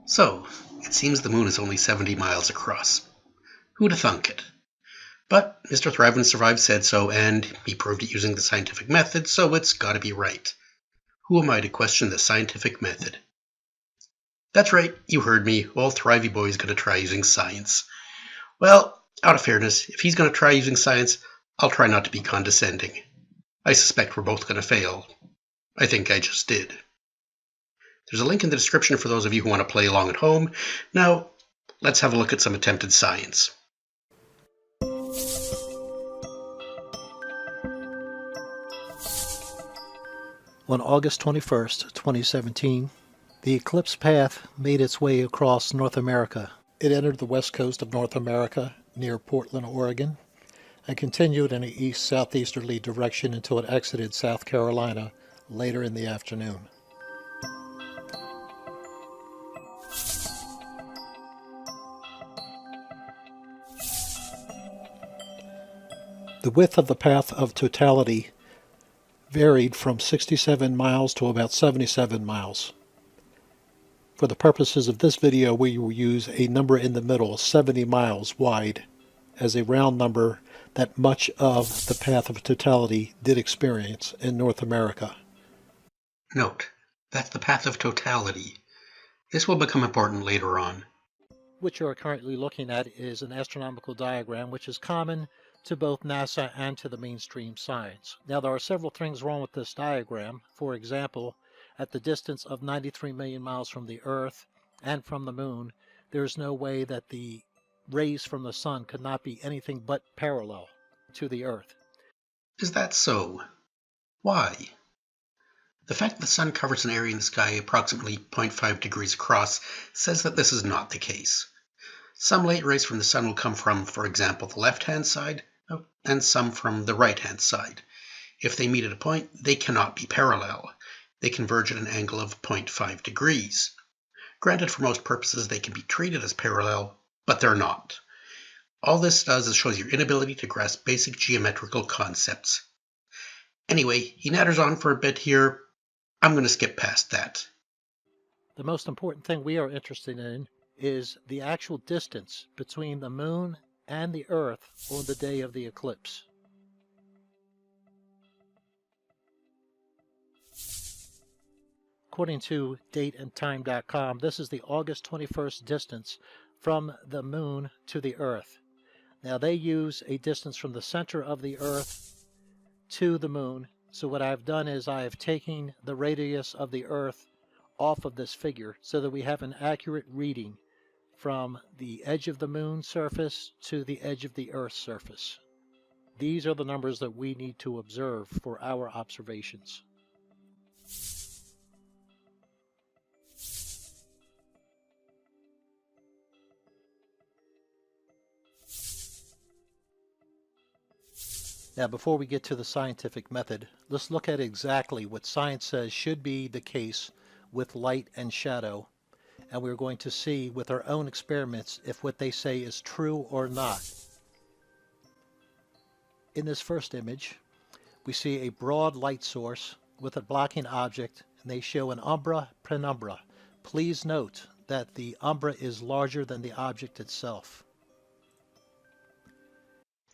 So, it seems the moon is only 70 miles across. Who'd have thunk it? But Mr. Thrive and Survive said so, and he proved it using the scientific method, so it's gotta be right. Who am I to question the scientific method? That's right, you heard me. Old Thrivey boy's gonna try using science. Well, out of fairness, if he's gonna try using science, I'll try not to be condescending. I suspect we're both gonna fail. I think I just did. There's a link in the description for those of you who want to play along at home. Now, let's have a look at some attempted science. On August 21st, 2017, the eclipse path made its way across North America. It entered the west coast of North America near Portland, Oregon, and continued in an east-southeasterly direction until it exited South Carolina later in the afternoon. The width of the path of totality varied from 67 miles to about 77 miles. For the purposes of this video, we will use a number in the middle, 70 miles wide, as a round number that much of the path of totality did experience in North America. Note, that's the path of totality. This will become important later on. What you are currently looking at is an astronomical diagram which is common to both NASA and to the mainstream science. Now, there are several things wrong with this diagram. For example, at the distance of 93 million miles from the Earth and from the Moon, there is no way that the rays from the Sun could not be anything but parallel to the Earth. Is that so? Why? The fact that the Sun covers an area in the sky approximately 0.5 degrees across says that this is not the case. Some light rays from the Sun will come from, for example, the left-hand side, and some from the right-hand side. If they meet at a point, they cannot be parallel. They converge at an angle of 0.5 degrees. Granted, for most purposes, they can be treated as parallel, but they're not. All this does is shows your inability to grasp basic geometrical concepts. Anyway, he natters on for a bit here. I'm going to skip past that. The most important thing we are interested in is the actual distance between the Moon and the Earth on the day of the eclipse. According to dateandtime.com, this is the August 21st distance from the Moon to the Earth. Now, they use a distance from the center of the Earth to the Moon. So what I've done is I have taken the radius of the Earth off of this figure so that we have an accurate reading from the edge of the Moon's surface to the edge of the Earth's surface. These are the numbers that we need to observe for our observations. Now, before we get to the scientific method, let's look at exactly what science says should be the case with light and shadow. And we're going to see with our own experiments if what they say is true or not. In this first image, we see a broad light source with a blocking object, and they show an umbra penumbra. Please note that the umbra is larger than the object itself.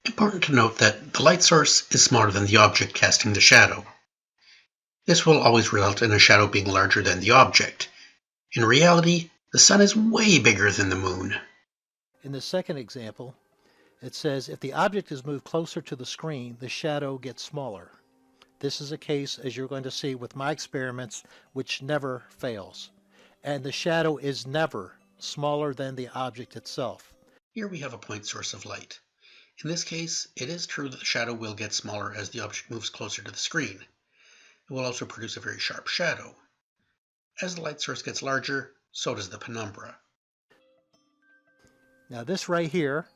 Important to note that the light source is smaller than the object casting the shadow. This will always result in a shadow being larger than the object. In reality, the Sun is way bigger than the Moon. In the second example, it says if the object is moved closer to the screen, the shadow gets smaller. This is a case, as you're going to see with my experiments, which never fails. And the shadow is never smaller than the object itself. Here we have a point source of light. In this case, it is true that the shadow will get smaller as the object moves closer to the screen. It will also produce a very sharp shadow. As the light source gets larger, so does the penumbra. Now this right here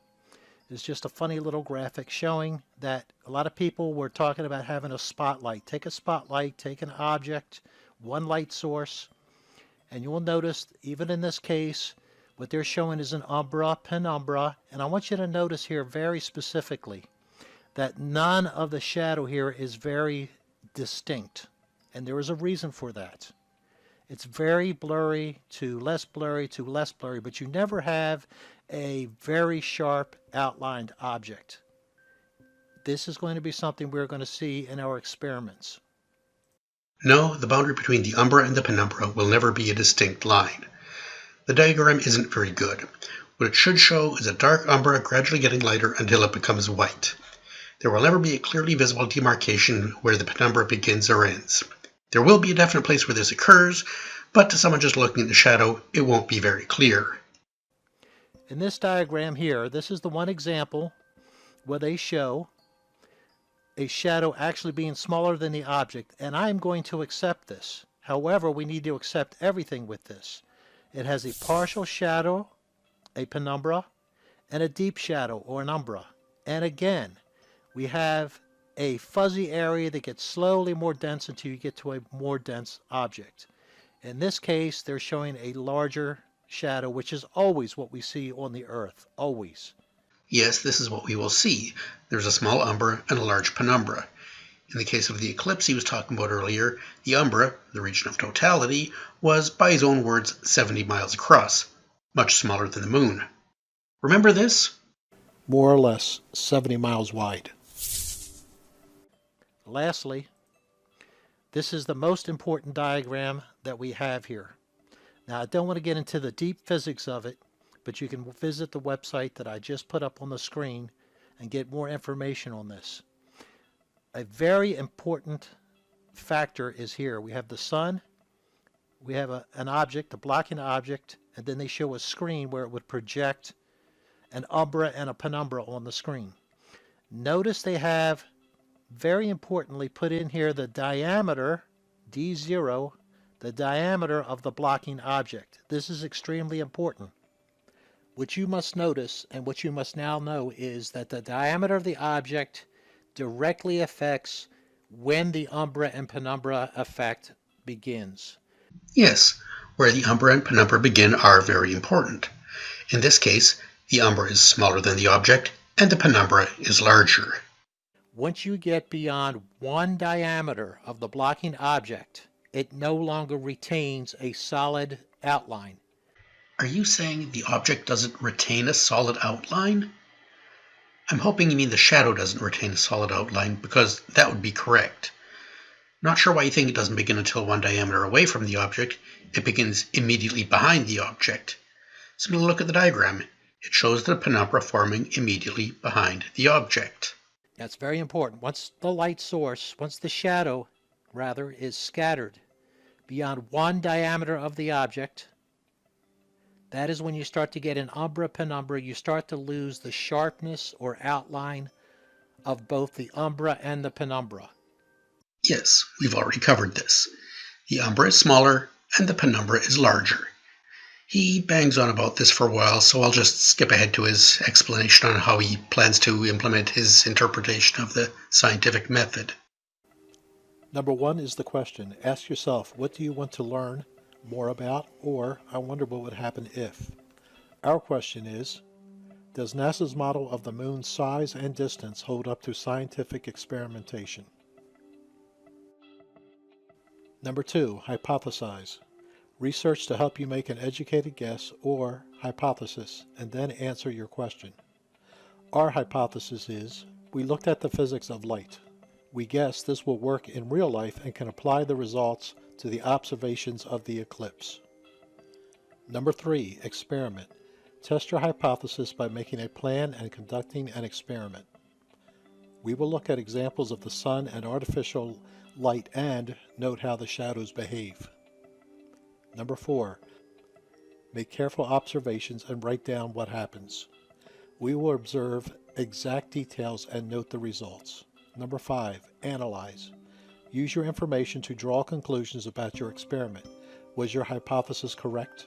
is just a funny little graphic showing that a lot of people were talking about having a spotlight. Take a spotlight, take an object, one light source, and you will notice even in this case what they're showing is an umbra penumbra, and I want you to notice here very specifically that none of the shadow here is very distinct, and there is a reason for that. It's very blurry to less blurry to less blurry, but you never have a very sharp outlined object. This is going to be something we're going to see in our experiments. No, the boundary between the umbra and the penumbra will never be a distinct line. The diagram isn't very good. What it should show is a dark umbra gradually getting lighter until it becomes white. There will never be a clearly visible demarcation where the penumbra begins or ends. There will be a definite place where this occurs, but to someone just looking at the shadow, it won't be very clear. In this diagram here, this is the one example where they show a shadow actually being smaller than the object, and I'm going to accept this. However, we need to accept everything with this. It has a partial shadow, a penumbra, and a deep shadow, or an umbra. And again, we have a fuzzy area that gets slowly more dense until you get to a more dense object. In this case, they're showing a larger shadow, which is always what we see on the Earth, always. Yes, this is what we will see. There's a small umbra and a large penumbra. In the case of the eclipse he was talking about earlier, the umbra, the region of totality, was, by his own words, 70 miles across, much smaller than the moon. Remember this? More or less 70 miles wide. Lastly, this is the most important diagram that we have here. Now, I don't want to get into the deep physics of it, but you can visit the website that I just put up on the screen and get more information on this. A very important factor is here. We have the sun, we have an object, a blocking object, and then they show a screen where it would project an umbra and a penumbra on the screen. Notice they have, very importantly, put in here the diameter, D0, the diameter of the blocking object. This is extremely important. What you must notice, and what you must now know, is that the diameter of the object directly affects when the umbra and penumbra effect begins. Yes, where the umbra and penumbra begin are very important. In this case, the umbra is smaller than the object, and the penumbra is larger. Once you get beyond one diameter of the blocking object, it no longer retains a solid outline. Are you saying the object doesn't retain a solid outline? I'm hoping you mean the shadow doesn't retain a solid outline, because that would be correct. Not sure why you think it doesn't begin until one diameter away from the object. It begins immediately behind the object. Simply look at the diagram. It shows the penumbra forming immediately behind the object. That's very important. Once the light source, once the shadow, rather, is scattered beyond one diameter of the object, that is when you start to get an umbra penumbra. You start to lose the sharpness or outline of both the umbra and the penumbra. Yes, we've already covered this. The umbra is smaller and the penumbra is larger. He bangs on about this for a while, so I'll just skip ahead to his explanation on how he plans to implement his interpretation of the scientific method. Number one is the question. Ask yourself, what do you want to learn more about? Or, I wonder what would happen if. Our question is, does NASA's model of the moon's size and distance hold up to scientific experimentation? Number two, hypothesize. Research to help you make an educated guess or hypothesis, and then answer your question. Our hypothesis is, we looked at the physics of light. We guess this will work in real life and can apply the results to the observations of the eclipse. Number three, experiment. Test your hypothesis by making a plan and conducting an experiment. We will look at examples of the sun and artificial light and note how the shadows behave. Number four, make careful observations and write down what happens. We will observe exact details and note the results. Number five, analyze. Use your information to draw conclusions about your experiment. Was your hypothesis correct?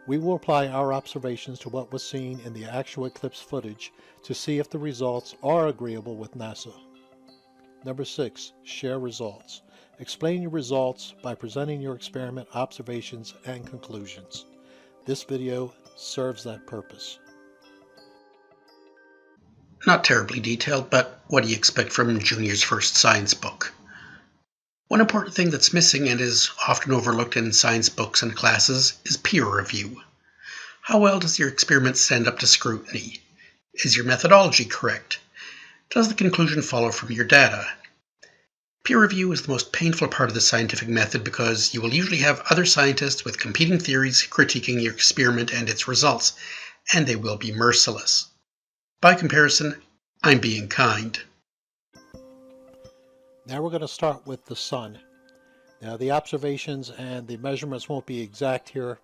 We will apply our observations to what was seen in the actual eclipse footage to see if the results are agreeable with NASA. Number six, share results. Explain your results by presenting your experiment observations and conclusions. This video serves that purpose. Not terribly detailed, but what do you expect from Junior's first science book? One important thing that's missing and is often overlooked in science books and classes is peer review. How well does your experiment stand up to scrutiny? Is your methodology correct? Does the conclusion follow from your data? Peer review is the most painful part of the scientific method because you will usually have other scientists with competing theories critiquing your experiment and its results, and they will be merciless. By comparison, I'm being kind. Now we're going to start with the sun. Now the observations and the measurements won't be exact here,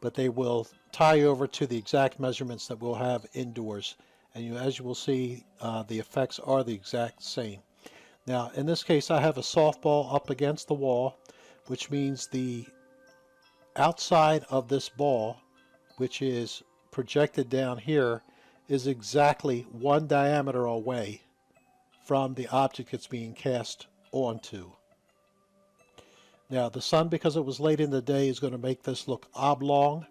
but they will tie over to the exact measurements that we'll have indoors. And as you will see, the effects are the exact same. Now in this case I have a softball up against the wall, which means the outside of this ball, which is projected down here, is exactly one diameter away from the object it's being cast onto. Now the sun, because it was late in the day, is going to make this look oblong,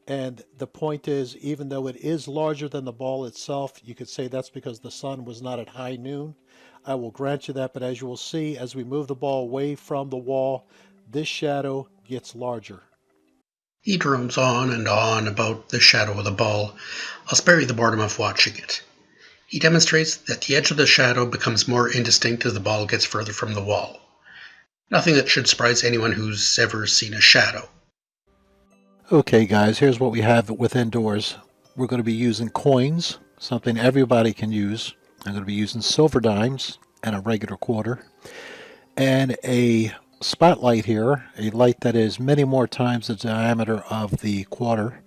and the point is, even though it is larger than the ball itself, you could say that's because the sun was not at high noon. I will grant you that, but as you will see, as we move the ball away from the wall, this shadow gets larger. He drones on and on about the shadow of the ball. I'll spare you the boredom of watching it. He demonstrates that the edge of the shadow becomes more indistinct as the ball gets further from the wall. Nothing that should surprise anyone who's ever seen a shadow. Okay guys, here's what we have with indoors. We're going to be using coins, something everybody can use. I'm going to be using silver dimes and a regular quarter, and a spotlight here, a light that is many more times the diameter of the quarter.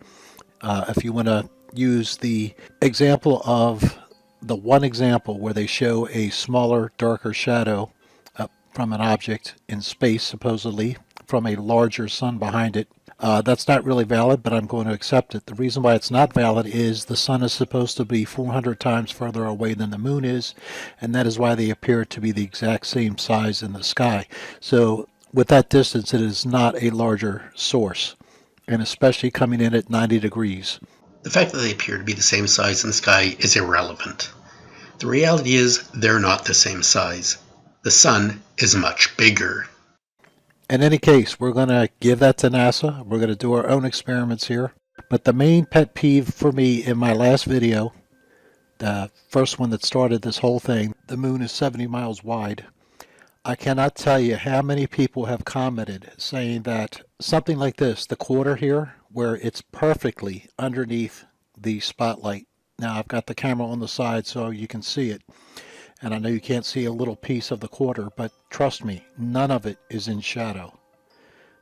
If you want to use the example of the one example where they show a smaller, darker shadow from an object in space, supposedly from a larger sun behind it, that's not really valid, but I'm going to accept it. The reason why it's not valid is the sun is supposed to be 400 times further away than the moon is, and that is why they appear to be the exact same size in the sky. So with that distance, it is not a larger source, and especially coming in at 90 degrees. The fact that they appear to be the same size in the sky is irrelevant. The reality is they're not the same size. The sun is much bigger. In any case, we're going to give that to NASA. We're going to do our own experiments here. But the main pet peeve for me in my last video, the first one that started this whole thing, the moon is 70 miles wide. I cannot tell you how many people have commented saying that something like this, the quarter here, where it's perfectly underneath the spotlight. Now I've got the camera on the side so you can see it. And I know you can't see a little piece of the quarter, but trust me, none of it is in shadow.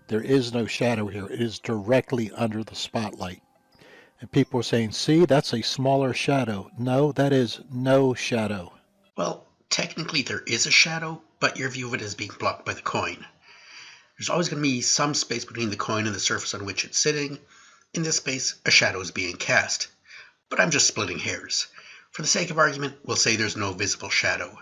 There is no shadow here. It is directly under the spotlight. And people are saying, see, that's a smaller shadow. No, that is no shadow. Well, technically there is a shadow, but your view of it is being blocked by the coin. There's always going to be some space between the coin and the surface on which it's sitting. In this space, a shadow is being cast. But I'm just splitting hairs. For the sake of argument, we'll say there's no visible shadow.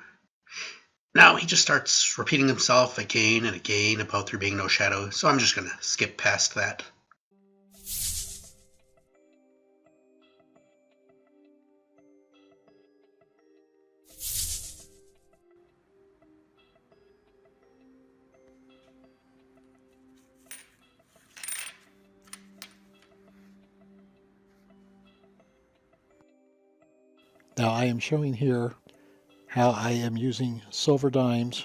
Now he just starts repeating himself again and again about there being no shadow, so I'm just going to skip past that. Now I am showing here how I am using silver dimes,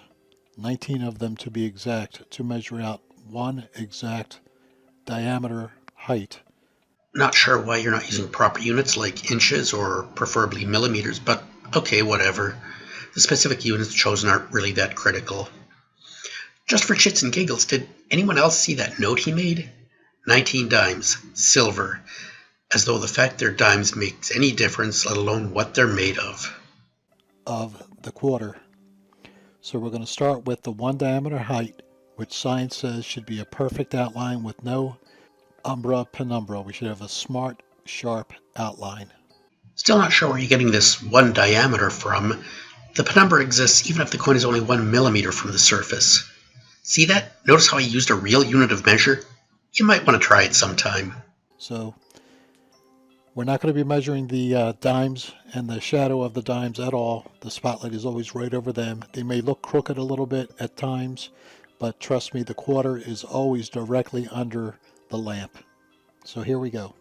19 of them to be exact, to measure out one exact diameter height. Not sure why you're not using proper units like inches or preferably millimeters, but okay, whatever. The specific units chosen aren't really that critical. Just for shits and giggles, did anyone else see that note he made? 19 dimes, silver, as though the fact they're dimes makes any difference, let alone what they're made of. Of the quarter. So we're going to start with the one diameter height, which science says should be a perfect outline with no umbra penumbra. We should have a smart, sharp outline. Still not sure where you're getting this one diameter from. The penumbra exists even if the coin is only 1 millimeter from the surface. See that? Notice how I used a real unit of measure? You might want to try it sometime. So We're not going to be measuring the dimes and the shadow of the dimes at all. The spotlight is always right over them. They may look crooked a little bit at times, but trust me, the quarter is always directly under the lamp. So here we go.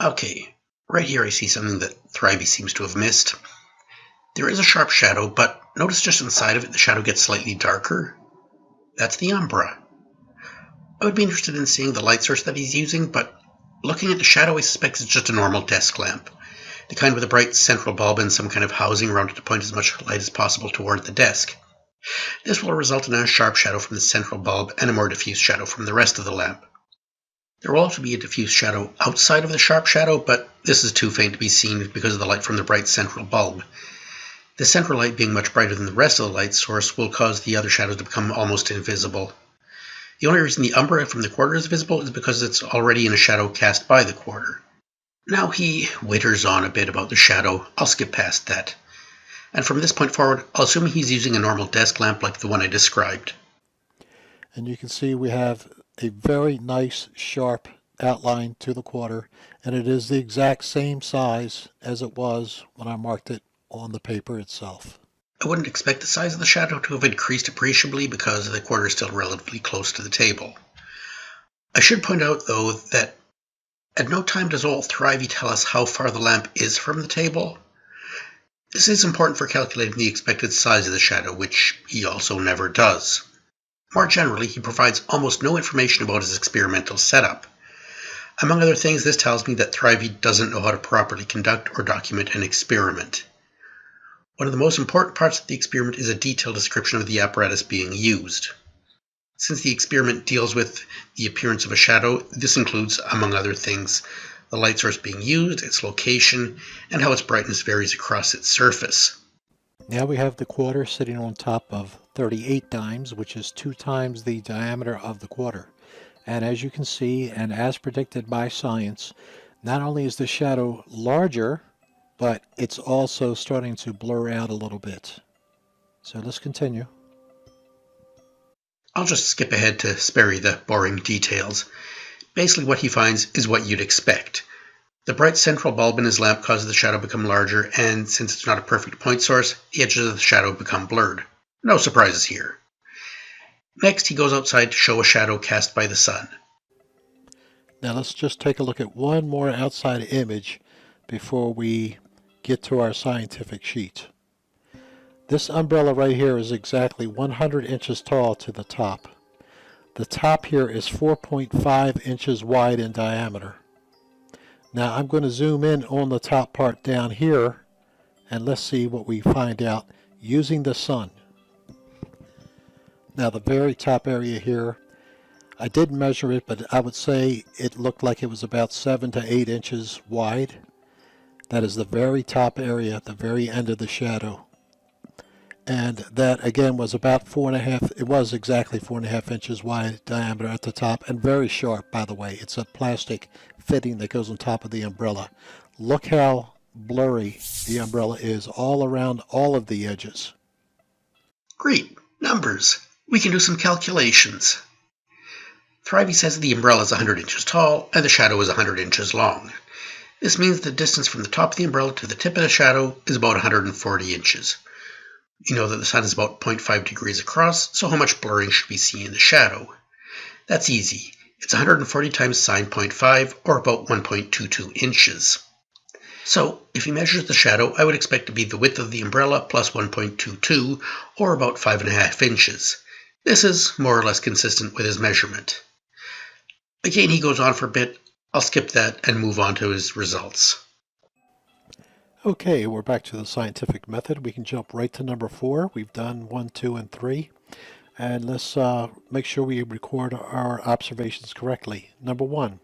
Okay, right here I see something that Thrivey seems to have missed. There is a sharp shadow, but notice just inside of it the shadow gets slightly darker. That's the umbra. I would be interested in seeing the light source that he's using, but looking at the shadow I suspect it's just a normal desk lamp. The kind with a bright central bulb and some kind of housing around it to point as much light as possible toward the desk. This will result in a sharp shadow from the central bulb and a more diffuse shadow from the rest of the lamp. There will also be a diffuse shadow outside of the sharp shadow, but this is too faint to be seen because of the light from the bright central bulb. The central light being much brighter than the rest of the light source will cause the other shadows to become almost invisible. The only reason the umbra from the quarter is visible is because it's already in a shadow cast by the quarter. Now he witters on a bit about the shadow. I'll skip past that. And from this point forward, I'll assume he's using a normal desk lamp like the one I described. And you can see we have a very nice sharp outline to the quarter, and it is the exact same size as it was when I marked it on the paper itself. I wouldn't expect the size of the shadow to have increased appreciably because the quarter is still relatively close to the table. I should point out, though, that at no time does old Thrivey tell us how far the lamp is from the table. This is important for calculating the expected size of the shadow, which he also never does. More generally, he provides almost no information about his experimental setup. Among other things, this tells me that Thrivey doesn't know how to properly conduct or document an experiment. One of the most important parts of the experiment is a detailed description of the apparatus being used. Since the experiment deals with the appearance of a shadow, this includes, among other things, the light source being used, its location, and how its brightness varies across its surface. Now we have the quarter sitting on top of 38 dimes, which is 2 times the diameter of the quarter. And as you can see, and as predicted by science, not only is the shadow larger, but it's also starting to blur out a little bit. So let's continue. I'll just skip ahead to spare you the boring details. Basically what he finds is what you'd expect. The bright central bulb in his lamp causes the shadow to become larger, and since it's not a perfect point source, the edges of the shadow become blurred. No surprises here. Next, he goes outside to show a shadow cast by the sun. Now let's just take a look at one more outside image before we get to our scientific sheet. This umbrella right here is exactly 100 inches tall to the top. The top here is 4.5 inches wide in diameter. Now I'm going to zoom in on the top part down here, and let's see what we find out using the sun. Now the very top area here, I didn't measure it, but I would say it looked like it was about 7 to 8 inches wide. That is the very top area at the very end of the shadow. And that again was about 4.5, it was exactly 4.5 inches wide diameter at the top, and very sharp, by the way. It's a plastic fitting that goes on top of the umbrella. Look how blurry the umbrella is all around all of the edges. Great, numbers. We can do some calculations. Thrivey says the umbrella is 100 inches tall and the shadow is 100 inches long. This means the distance from the top of the umbrella to the tip of the shadow is about 140 inches. You know that the sun is about 0.5 degrees across, so how much blurring should we see in the shadow? That's easy. It's 140 times sine 0.5, or about 1.22 inches. So, if he measures the shadow, I would expect to be the width of the umbrella plus 1.22, or about 5.5 inches. This is more or less consistent with his measurement. Again, he goes on for a bit. I'll skip that and move on to his results. Okay, we're back to the scientific method. We can jump right to number 4. We've done 1, 2, and 3. And let's make sure we record our observations correctly. Number 1,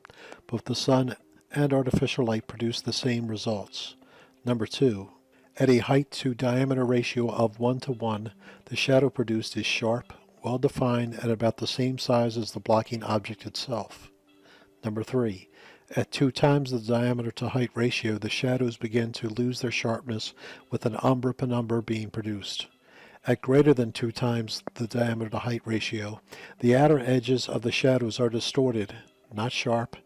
both the sun and artificial light produce the same results. Number 2, at a height to diameter ratio of 1 to 1, the shadow produced is sharp, well defined, and about the same size as the blocking object itself. Number 3, at 2 times the diameter to height ratio, the shadows begin to lose their sharpness with an umbra penumbra being produced. At greater than 2 times the diameter to height ratio, the outer edges of the shadows are distorted, not sharp,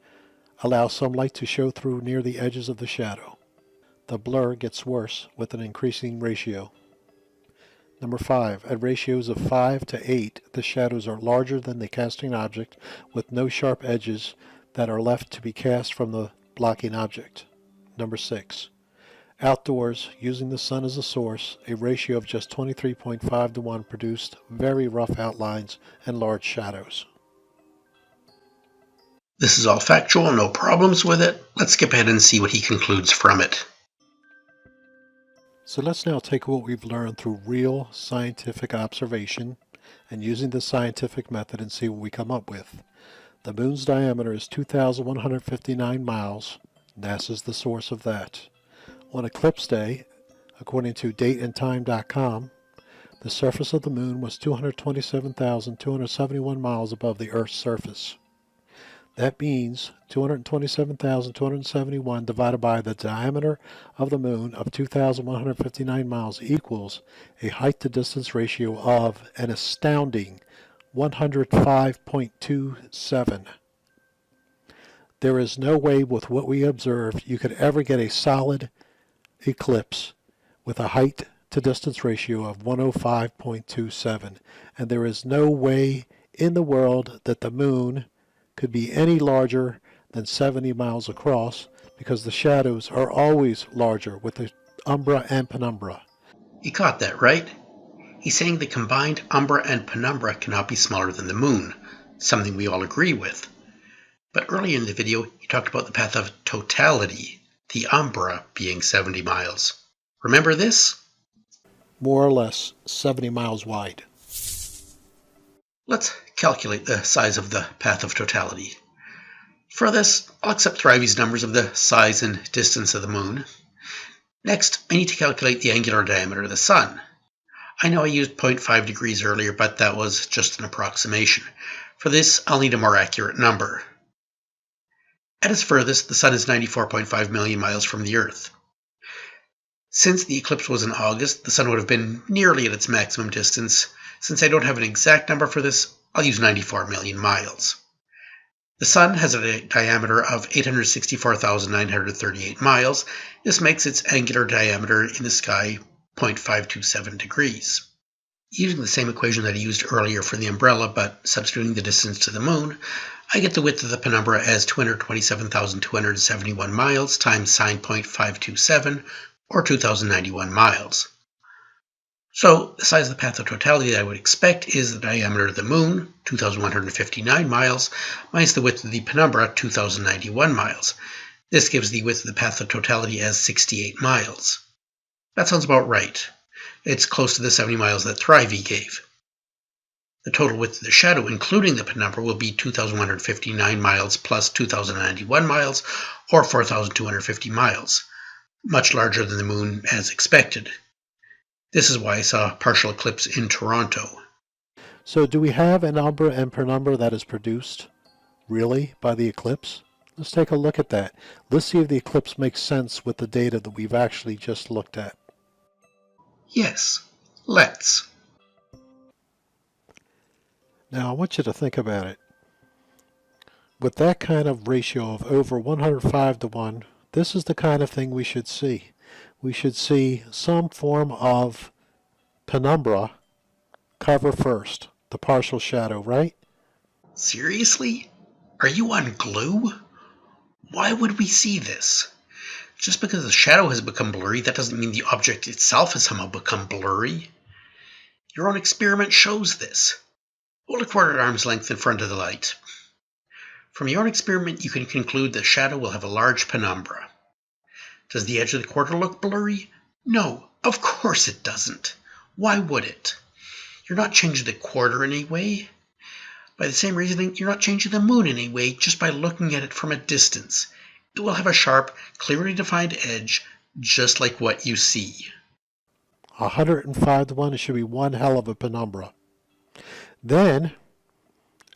Allow some light to show through near the edges of the shadow. The blur gets worse with an increasing ratio. Number 5. At ratios of 5 to 8, the shadows are larger than the casting object with no sharp edges that are left to be cast from the blocking object. Number 6. Outdoors, using the sun as a source, a ratio of just 23.5 to 1 produced very rough outlines and large shadows. This is all factual, no problems with it. Let's skip ahead and see what he concludes from it. So let's now take what we've learned through real scientific observation and using the scientific method and see what we come up with. The moon's diameter is 2,159 miles. NASA's the source of that. On eclipse day, according to dateandtime.com, the surface of the moon was 227,271 miles above the Earth's surface. That means 227,271 divided by the diameter of the moon of 2,159 miles equals a height to distance ratio of an astounding 105.27. There is no way with what we observed you could ever get a solid eclipse with a height to distance ratio of 105.27, and there is no way in the world that the moon could be any larger than 70 miles across because the shadows are always larger with the umbra and penumbra. You caught that, right? He's saying the combined umbra and penumbra cannot be smaller than the moon, something we all agree with. But earlier in the video, he talked about the path of totality, the umbra being 70 miles. Remember this? More or less 70 miles wide. Let's calculate the size of the path of totality. For this, I'll accept Thrive's numbers of the size and distance of the moon. Next, I need to calculate the angular diameter of the sun. I know I used 0.5 degrees earlier, but that was just an approximation. For this, I'll need a more accurate number. At its furthest, the sun is 94.5 million miles from the Earth. Since the eclipse was in August, the sun would have been nearly at its maximum distance. Since I don't have an exact number for this, I'll use 94 million miles. The sun has a diameter of 864,938 miles. This makes its angular diameter in the sky 0.527 degrees. Using the same equation that I used earlier for the umbrella, but substituting the distance to the moon, I get the width of the penumbra as 227,271 miles times sine 0.527, or 2,091 miles. So the size of the path of totality that I would expect is the diameter of the moon, 2,159 miles, minus the width of the penumbra, 2,091 miles. This gives the width of the path of totality as 68 miles. That sounds about right. It's close to the 70 miles that Thrive gave. The total width of the shadow, including the penumbra, will be 2,159 miles plus 2,091 miles, or 4,250 miles, much larger than the moon as expected. This is why I saw a partial eclipse in Toronto. So do we have an umbra and penumbra that is produced, really, by the eclipse? Let's take a look at that. Let's see if the eclipse makes sense with the data that we've actually just looked at. Yes, let's. Now I want you to think about it. With that kind of ratio of over 105 to 1, this is the kind of thing we should see. We should see some form of penumbra cover first, the partial shadow, right? Seriously? Are you on glue? Why would we see this? Just because the shadow has become blurry, that doesn't mean the object itself has somehow become blurry. Your own experiment shows this. Hold a quarter at arm's length in front of the light. From your own experiment, you can conclude the shadow will have a large penumbra. Does the edge of the quarter look blurry? No, of course it doesn't. Why would it? You're not changing the quarter in any way. By the same reasoning, you're not changing the moon in any way just by looking at it from a distance. It will have a sharp, clearly defined edge, just like what you see. 105 to 1, it should be one hell of a penumbra. Then,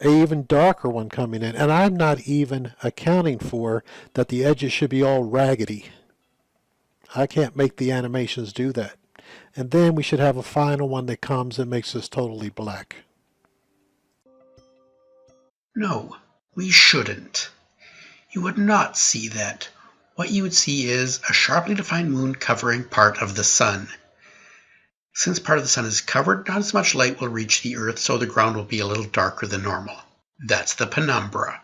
an even darker one coming in, and I'm not even accounting for that the edges should be all raggedy. I can't make the animations do that. And then we should have a final one that comes and makes this totally black. No, we shouldn't. You would not see that. What you would see is a sharply defined moon covering part of the sun. Since part of the sun is covered, not as much light will reach the Earth, so the ground will be a little darker than normal. That's the penumbra.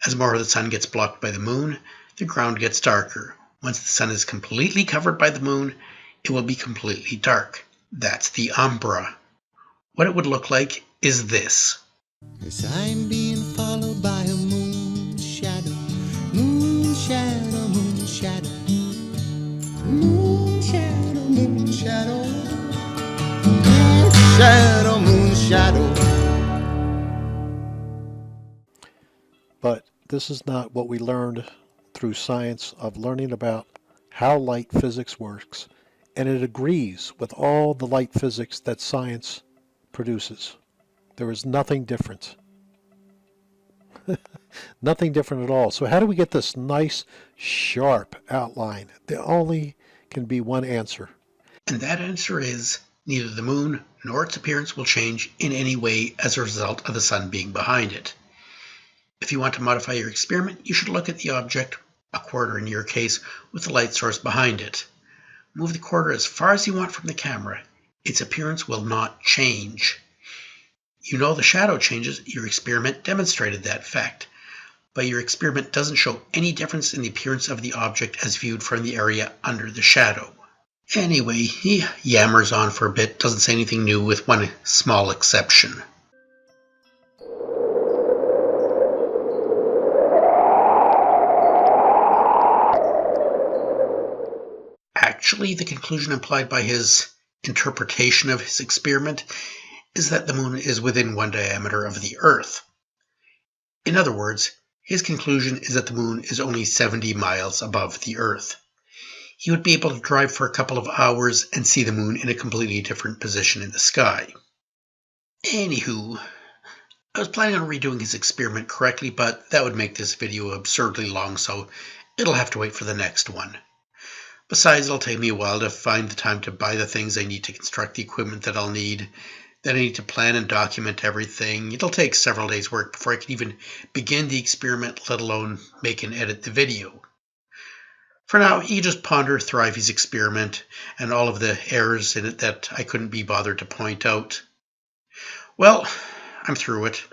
As more of the sun gets blocked by the moon, the ground gets darker. Once the sun is completely covered by the moon, it will be completely dark. That's the umbra. What it would look like is this. 'Cause I'm being followed by a moon shadow, moon shadow, moon shadow, moon shadow, moon shadow, moon shadow, moon shadow. But this is not what we learned through science of learning about how light physics works, and it agrees with all the light physics that science produces. There is nothing different. Nothing different at all. So how do we get this nice, sharp outline? There only can be one answer. And that answer is neither the moon nor its appearance will change in any way as a result of the sun being behind it. If you want to modify your experiment, you should look at the object, a quarter in your case, with the light source behind it. Move the quarter as far as you want from the camera. Its appearance will not change. You know the shadow changes. Your experiment demonstrated that fact. But your experiment doesn't show any difference in the appearance of the object as viewed from the area under the shadow. Anyway, he yammers on for a bit, doesn't say anything new with one small exception. Actually, the conclusion implied by his interpretation of his experiment is that the moon is within one diameter of the Earth. In other words, his conclusion is that the moon is only 70 miles above the Earth. He would be able to drive for a couple of hours and see the moon in a completely different position in the sky. Anywho, I was planning on redoing his experiment correctly, but that would make this video absurdly long, so it'll have to wait for the next one. Besides, it'll take me a while to find the time to buy the things I need to construct the equipment that I'll need. Then I need to plan and document everything. It'll take several days' work before I can even begin the experiment, let alone make and edit the video. For now, you just ponder Thrive's experiment and all of the errors in it that I couldn't be bothered to point out. Well, I'm through it.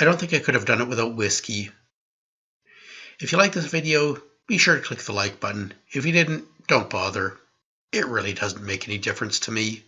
I don't think I could have done it without whiskey. If you like this video, be sure to click the like button. If you didn't, don't bother. It really doesn't make any difference to me.